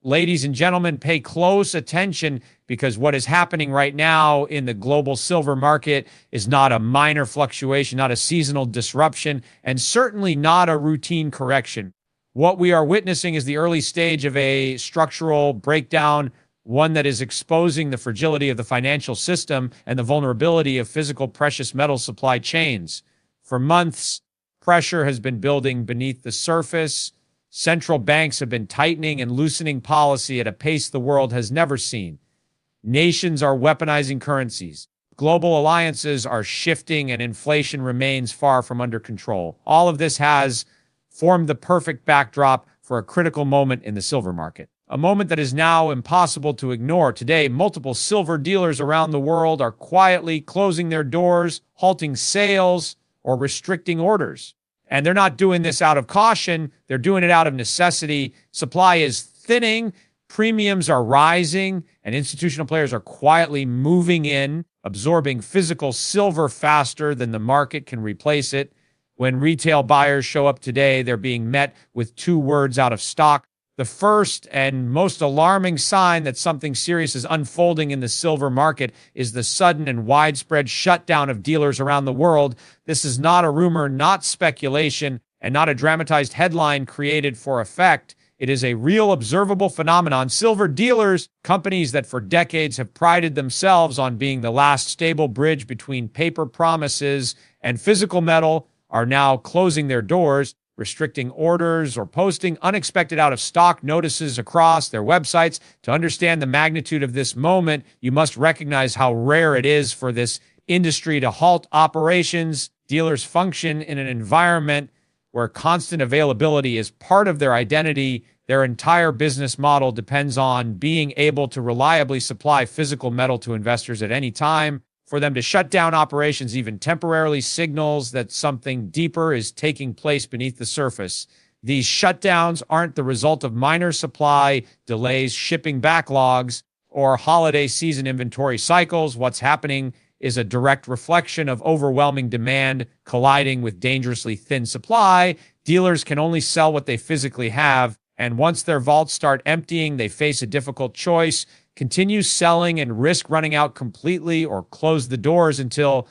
Ladies and gentlemen, pay close attention because what is happening right now in the global silver market is not a minor fluctuation, not a seasonal disruption, and certainly not a routine correction. What we are witnessing is the early stage of a structural breakdown, one that is exposing the fragility of the financial system and the vulnerability of physical precious metal supply chains. For months, pressure has been building beneath the surface. Central banks have been tightening and loosening policy at a pace the world has never seen. Nations are weaponizing currencies. Global alliances are shifting and inflation remains far from under control. All of this has formed the perfect backdrop for a critical moment in the silver market. A moment that is now impossible to ignore. Today, multiple silver dealers around the world are quietly closing their doors, halting sales, or restricting orders. And they're not doing this out of caution. They're doing it out of necessity. Supply is thinning, premiums are rising, and institutional players are quietly moving in, absorbing physical silver faster than the market can replace it. When retail buyers show up today, they're being met with two words: out of stock. The first and most alarming sign that something serious is unfolding in the silver market is the sudden and widespread shutdown of dealers around the world. This is not a rumor, not speculation, and not a dramatized headline created for effect. It is a real observable phenomenon. Silver dealers, companies that for decades have prided themselves on being the last stable bridge between paper promises and physical metal, are now closing their doors, restricting orders, or posting unexpected out-of-stock notices across their websites. To understand the magnitude of this moment, you must recognize how rare it is for this industry to halt operations. Dealers function in an environment where constant availability is part of their identity. Their entire business model depends on being able to reliably supply physical metal to investors at any time. For them to shut down operations even temporarily signals that something deeper is taking place beneath the surface. These shutdowns aren't the result of minor supply delays, shipping backlogs, or holiday season inventory cycles. What's happening is a direct reflection of overwhelming demand colliding with dangerously thin supply. Dealers can only sell what they physically have, and once their vaults start emptying, they face a difficult choice: continue selling and risk running out completely, or close the doors until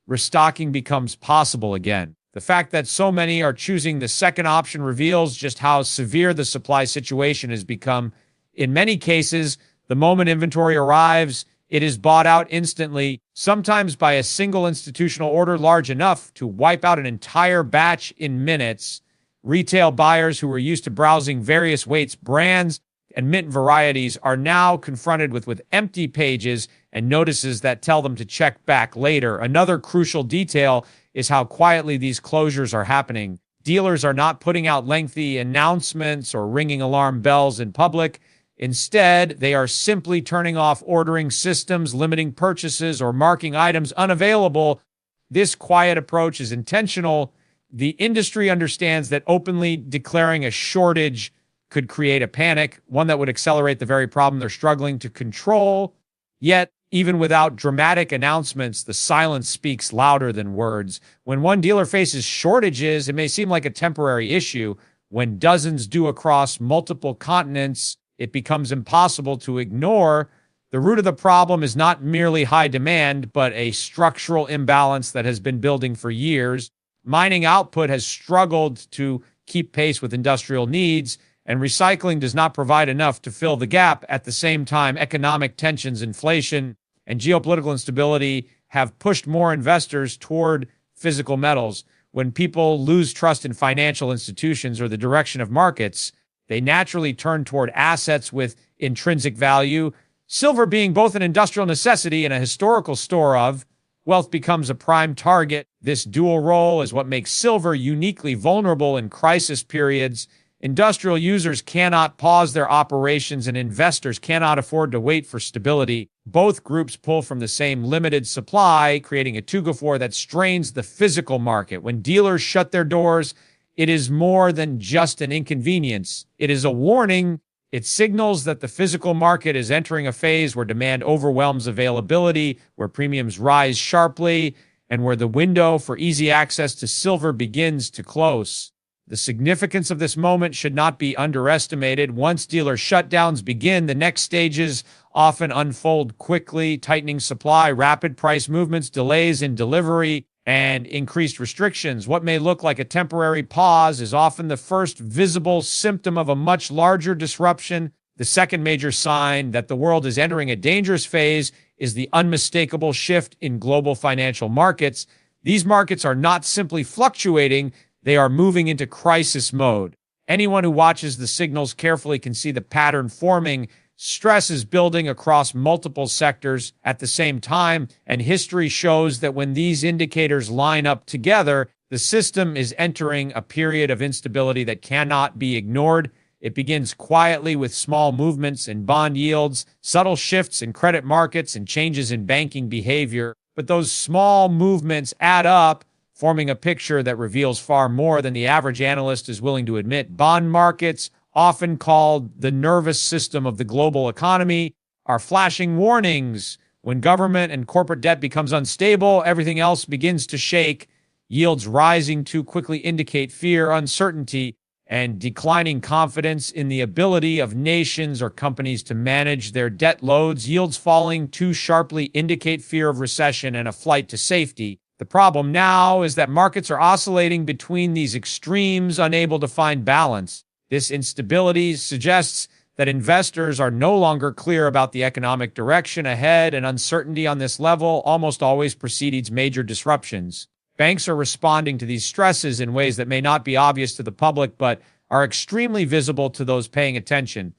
restocking becomes possible again. The fact that so many are choosing the second option reveals just how severe the supply situation has become. In many cases, the moment inventory arrives, it is bought out instantly, sometimes by a single institutional order large enough to wipe out an entire batch in minutes. Retail buyers who were used to browsing various weights, brands, and mint varieties are now confronted with empty pages and notices that tell them to check back later. Another crucial detail is how quietly these closures are happening. Dealers are not putting out lengthy announcements or ringing alarm bells in public. Instead, they are simply turning off ordering systems, limiting purchases, or marking items unavailable. This quiet approach is intentional. The industry understands that openly declaring a shortage could create a panic, one that would accelerate the very problem they're struggling to control. Yet, even without dramatic announcements, the silence speaks louder than words. When one dealer faces shortages, it may seem like a temporary issue. When dozens do across multiple continents, it becomes impossible to ignore. The root of the problem is not merely high demand, but a structural imbalance that has been building for years. Mining output has struggled to keep pace with industrial needs, and recycling does not provide enough to fill the gap. At the same time, economic tensions, inflation, and geopolitical instability have pushed more investors toward physical metals. When people lose trust in financial institutions or the direction of markets, they naturally turn toward assets with intrinsic value. Silver, being both an industrial necessity and a historical store of wealth, becomes a prime target. This dual role is what makes silver uniquely vulnerable in crisis periods. Industrial users cannot pause their operations, and investors cannot afford to wait for stability. Both groups pull from the same limited supply, creating a tug-of-war that strains the physical market. When dealers shut their doors, it is more than just an inconvenience. It is a warning. It signals that the physical market is entering a phase where demand overwhelms availability, where premiums rise sharply, and where the window for easy access to silver begins to close. The significance of this moment should not be underestimated. Once dealer shutdowns begin, the next stages often unfold quickly: tightening supply, rapid price movements, delays in delivery, and increased restrictions. What may look like a temporary pause is often the first visible symptom of a much larger disruption. The second major sign that the world is entering a dangerous phase is the unmistakable shift in global financial markets. These markets are not simply fluctuating, they are moving into crisis mode. Anyone who watches the signals carefully can see the pattern forming. Stress is building across multiple sectors at the same time, and history shows that when these indicators line up together, the system is entering a period of instability that cannot be ignored. It begins quietly with small movements in bond yields, subtle shifts in credit markets, and changes in banking behavior. But those small movements add up, forming a picture that reveals far more than the average analyst is willing to admit. Bond markets, often called the nervous system of the global economy, are flashing warnings. When government and corporate debt becomes unstable, everything else begins to shake. Yields rising too quickly indicate fear, uncertainty, and declining confidence in the ability of nations or companies to manage their debt loads. Yields falling too sharply indicate fear of recession and a flight to safety. The problem now is that markets are oscillating between these extremes, unable to find balance. This instability suggests that investors are no longer clear about the economic direction ahead, and uncertainty on this level almost always precedes major disruptions. Banks are responding to these stresses in ways that may not be obvious to the public, but are extremely visible to those paying attention.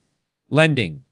Lending.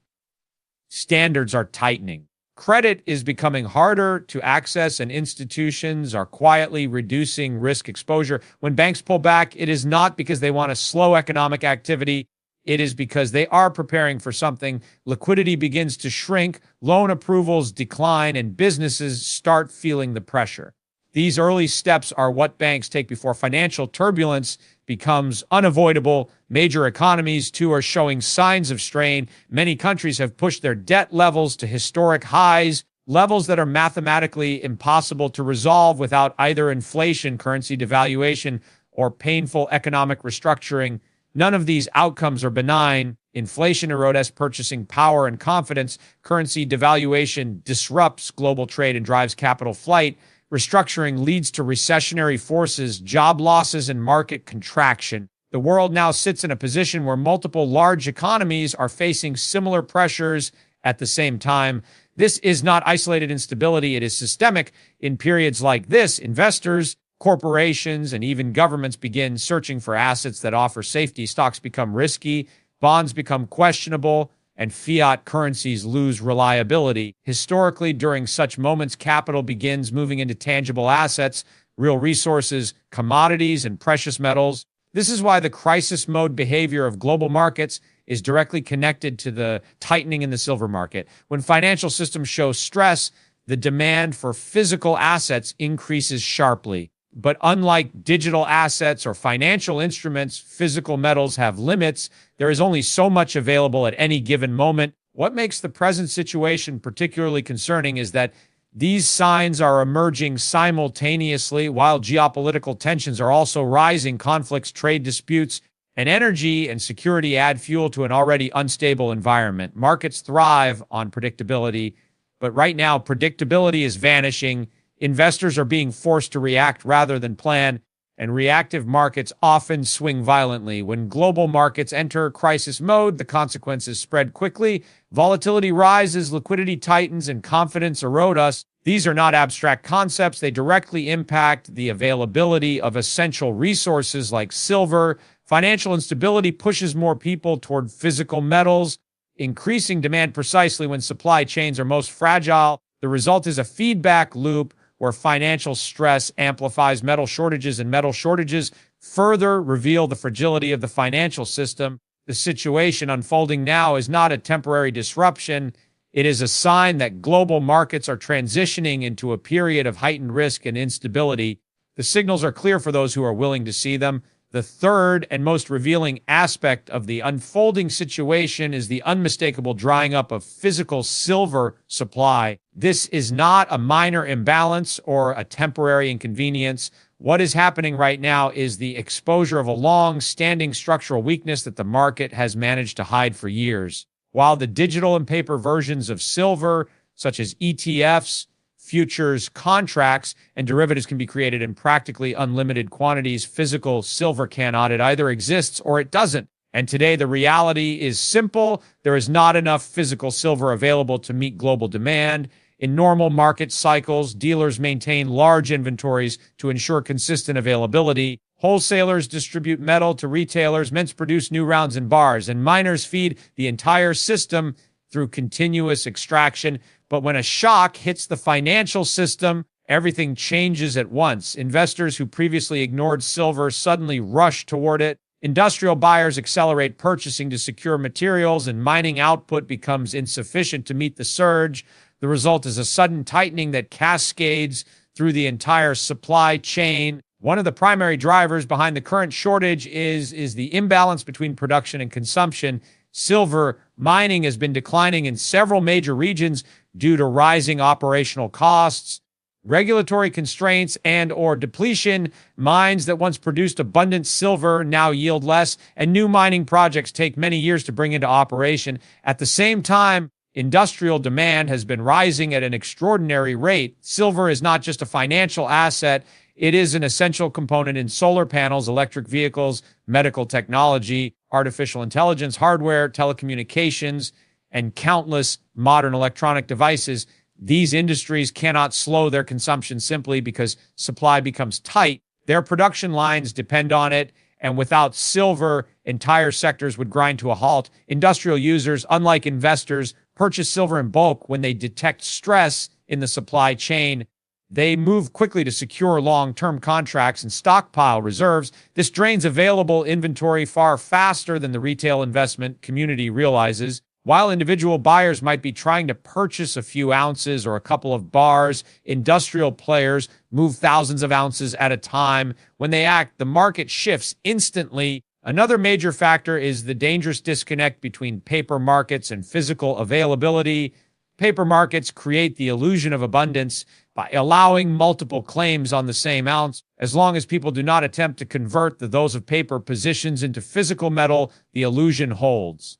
Standards are tightening. Credit is becoming harder to access, and institutions are quietly reducing risk exposure. When banks pull back, it is not because they want to slow economic activity. It is because they are preparing for something. Liquidity begins to shrink, loan approvals decline, and businesses start feeling the pressure. These early steps are what banks take before financial turbulence becomes unavoidable. Major economies, too, are showing signs of strain. Many countries have pushed their debt levels to historic highs, levels that are mathematically impossible to resolve without either inflation, currency devaluation, or painful economic restructuring. None of these outcomes are benign. Inflation erodes purchasing power and confidence. Currency devaluation disrupts global trade and drives capital flight. Restructuring leads to recessionary forces, job losses, and market contraction. The world now sits in a position where multiple large economies are facing similar pressures at the same time. This is not isolated instability, it is systemic. In periods like this, investors, corporations, and even governments begin searching for assets that offer safety. Stocks become risky, bonds become questionable, and fiat currencies lose reliability. Historically, during such moments, capital begins moving into tangible assets, real resources, commodities, and precious metals. This is why the crisis mode behavior of global markets is directly connected to the tightening in the silver market. When financial systems show stress, the demand for physical assets increases sharply. But unlike digital assets or financial instruments, physical metals have limits. There is only so much available at any given moment. What makes the present situation particularly concerning is that these signs are emerging simultaneously while geopolitical tensions are also rising. Conflicts, trade disputes, and energy and security add fuel to an already unstable environment. Markets thrive on predictability, but right now predictability is vanishing. Investors are being forced to react rather than plan, and reactive markets often swing violently. When global markets enter crisis mode, the consequences spread quickly. Volatility rises, liquidity tightens, and confidence erodes. These are not abstract concepts. They directly impact the availability of essential resources like silver. Financial instability pushes more people toward physical metals, increasing demand precisely when supply chains are most fragile. The result is a feedback loop where financial stress amplifies metal shortages, and metal shortages further reveal the fragility of the financial system. The situation unfolding now is not a temporary disruption. It is a sign that global markets are transitioning into a period of heightened risk and instability. The signals are clear for those who are willing to see them. The third and most revealing aspect of the unfolding situation is the unmistakable drying up of physical silver supply. This is not a minor imbalance or a temporary inconvenience. What is happening right now is the exposure of a long-standing structural weakness that the market has managed to hide for years. While the digital and paper versions of silver, such as ETFs, futures, contracts, and derivatives can be created in practically unlimited quantities, physical silver cannot. It either exists or it doesn't. And today, the reality is simple. There is not enough physical silver available to meet global demand. In normal market cycles, dealers maintain large inventories to ensure consistent availability. Wholesalers distribute metal to retailers, mints produce new rounds in bars, and miners feed the entire system through continuous extraction. But when a shock hits the financial system, everything changes at once. Investors who previously ignored silver suddenly rush toward it. Industrial buyers accelerate purchasing to secure materials, and mining output becomes insufficient to meet the surge. The result is a sudden tightening that cascades through the entire supply chain. One of the primary drivers behind the current shortage is the imbalance between production and consumption. Silver mining has been declining in several major regions due to rising operational costs, regulatory constraints, and/or depletion. Mines that once produced abundant silver now yield less, and new mining projects take many years to bring into operation. At the same time, industrial demand has been rising at an extraordinary rate. Silver is not just a financial asset, it is an essential component in solar panels, electric vehicles, medical technology, artificial intelligence, hardware, telecommunications, and countless modern electronic devices. These industries cannot slow their consumption simply because supply becomes tight. Their production lines depend on it, and without silver, entire sectors would grind to a halt. Industrial users, unlike investors, purchase silver in bulk when they detect stress in the supply chain. They move quickly to secure long-term contracts and stockpile reserves. This drains available inventory far faster than the retail investment community realizes. While individual buyers might be trying to purchase a few ounces or a couple of bars, industrial players move thousands of ounces at a time. When they act, the market shifts instantly. Another major factor is the dangerous disconnect between paper markets and physical availability. Paper markets create the illusion of abundance by allowing multiple claims on the same ounce. As long as people do not attempt to convert those of paper positions into physical metal, the illusion holds.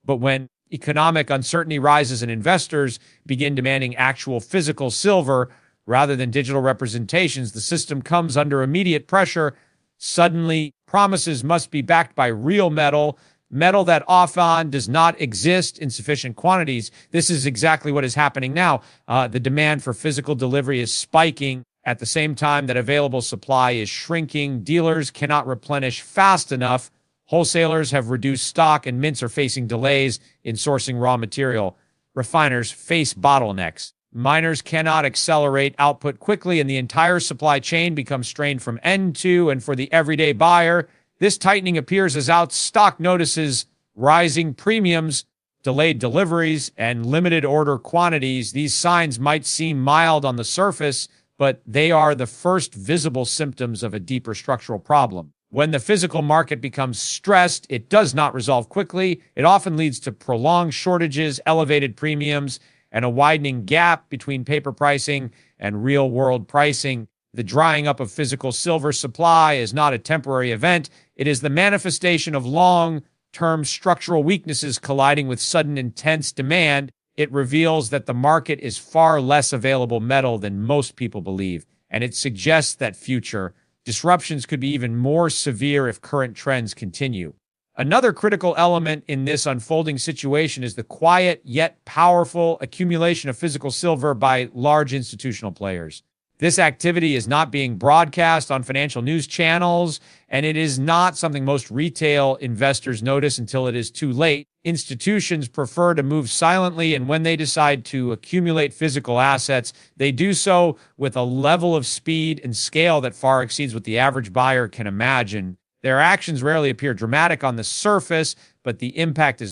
But when economic uncertainty rises and investors begin demanding actual physical silver rather than digital representations, the system comes under immediate pressure. Suddenly, promises must be backed by real metal, metal that often does not exist in sufficient quantities. This is exactly what is happening now. The demand for physical delivery is spiking at the same time that available supply is shrinking. Dealers cannot replenish fast enough. Wholesalers have reduced stock, and mints are facing delays in sourcing raw material. Refiners face bottlenecks. Miners cannot accelerate output quickly, and the entire supply chain becomes strained from end to. And for the everyday buyer, this tightening appears as out-of-stock notices, rising premiums, delayed deliveries, and limited order quantities. These signs might seem mild on the surface, but they are the first visible symptoms of a deeper structural problem. When the physical market becomes stressed, it does not resolve quickly. It often leads to prolonged shortages, elevated premiums, and a widening gap between paper pricing and real-world pricing. The drying up of physical silver supply is not a temporary event. It is the manifestation of long-term structural weaknesses colliding with sudden intense demand. It reveals that the market is far less available metal than most people believe, and it suggests that future disruptions could be even more severe if current trends continue. Another critical element in this unfolding situation is the quiet yet powerful accumulation of physical silver by large institutional players. This activity is not being broadcast on financial news channels, and it is not something most retail investors notice until it is too late. Institutions prefer to move silently, and when they decide to accumulate physical assets, they do so with a level of speed and scale that far exceeds what the average buyer can imagine. Their actions rarely appear dramatic on the surface, but the impact is